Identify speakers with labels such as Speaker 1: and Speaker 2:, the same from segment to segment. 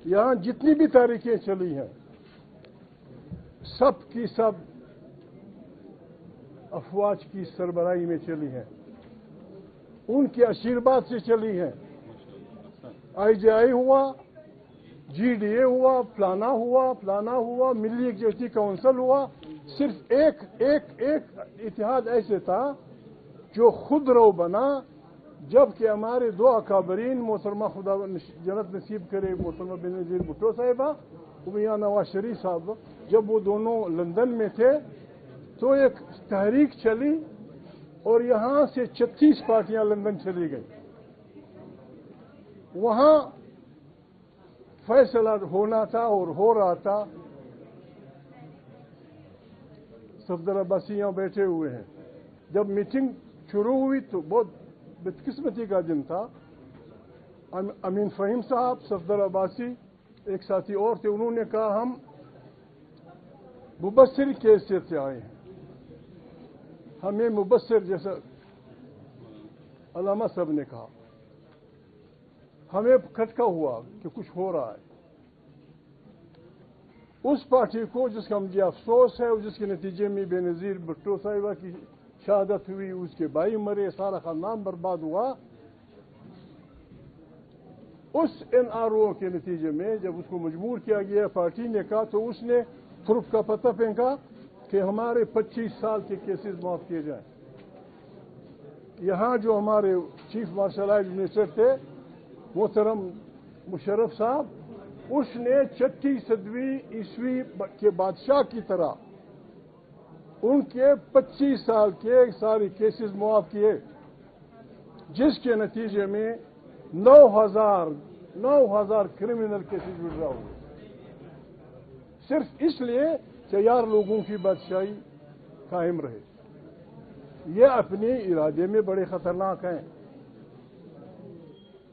Speaker 1: یہاں جتنی بھی تحریکیں چلی ہیں سب کی سب افواج کی سربراہی میں چلی ہیں، ان کے آشیرواد سے چلی ہیں۔ آئی جے آئی ہوا، جی ڈی اے ہوا، فلانا ہوا، ملی یکجہتی کونسل ہوا۔ صرف ایک اتحاد ایسے تھا جو خود رو بنا، جبکہ ہمارے دو اکابرین محترمہ خدا جنت نصیب کرے محترمہ بینظیر بھٹو صاحبہ، میاں نواز شریف صاحب، جب وہ دونوں لندن میں تھے تو ایک تحریک چلی اور یہاں سے 36 پارٹیاں لندن چلی گئی۔ وہاں فیصلہ ہونا تھا اور ہو رہا تھا۔ صفدر عباسی یہاں بیٹھے ہوئے ہیں۔ جب میٹنگ شروع ہوئی تو بہت بدقسمتی کا دن تھا۔ امین فہیم صاحب، صفدر عباسی، ایک ساتھی اور تھے، انہوں نے کہا ہم مبصر کی حیثیت سے آئے ہیں، ہمیں مبصر جیسا علامہ صاحب نے کہا، ہمیں کھٹکا ہوا کہ کچھ ہو رہا ہے۔ اس پارٹی کو جس کا مجھے افسوس ہے اور جس کے نتیجے میں بینظیر بھٹو صاحبہ کی شہادت ہوئی، اس کے بھائی مرے، سارا خاندان برباد ہوا، اس این آر او کے نتیجے میں جب اس کو مجبور کیا گیا پارٹی نے کہا تو اس نے تھرپ کا پتہ پھینکا کہ ہمارے 25 سال کے کیسز معاف کیے جائیں۔ یہاں جو ہمارے چیف مارشل آرٹ منسٹر تھے محترم مشرف صاحب، اس نے 36ویں عیسوی کے بادشاہ کی طرح ان کے 25 سال کے سارے کیسز معاف کیے، جس کے نتیجے میں 9,000 کرمنل کیسز وڈرا ہوئے، صرف اس لیے کہ یار لوگوں کی بادشاہی قائم رہے۔ یہ اپنے ارادے میں بڑے خطرناک ہیں۔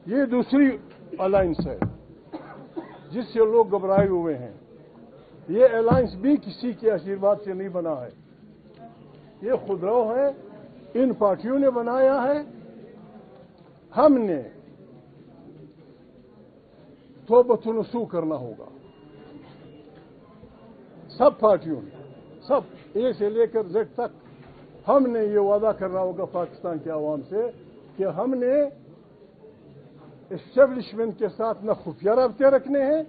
Speaker 1: یہ دوسری الائنس ہے جس سے لوگ گھبرائے ہوئے ہیں۔ یہ الائنس بھی کسی کے آشیرواد سے نہیں بنا ہے، یہ خودرو ہے، ان پارٹیوں نے بنایا ہے۔ ہم نے توبۃ نصوح کرنا ہوگا، سب پارٹیوں نے، سب اے سے لے کر زیڈ تک۔ ہم نے یہ وعدہ کرنا ہوگا پاکستان کے عوام سے کہ ہم نے اسٹیبلشمنٹ کے ساتھ نہ خفیہ رابطے رکھنے ہیں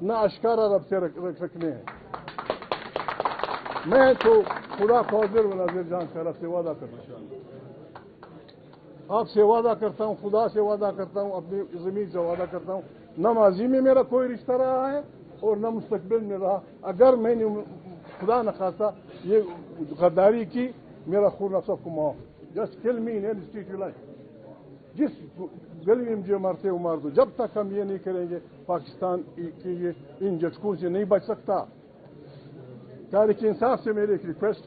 Speaker 1: نہ اشکارا رابطے رکھنے ہیں۔ میں تو خدا قادر و ناظر جان کا رب سے وعدہ کرنا چاہتا ہوں، آپ سے وعدہ کرتا ہوں، خدا سے وعدہ کرتا ہوں، اپنی زمین سے وعدہ کرتا ہوں، نہ ماضی میں میرا کوئی رشتہ رہا ہے اور نہ مستقبل میں رہا۔ اگر میں نے خدا نخواستہ یہ غداری کی، میرا خون آپ سب کو معاف، جسٹ کل می ان اسٹریٹ لائف، جس گلی میں مجھے مارتے ہو مار دو۔ جب تک ہم یہ نہیں کریں گے پاکستان کے یہ ان جھٹکوں سے نہیں بچ سکتا۔ تاریخ انصاف سے میری ایک ریکویسٹ ہے۔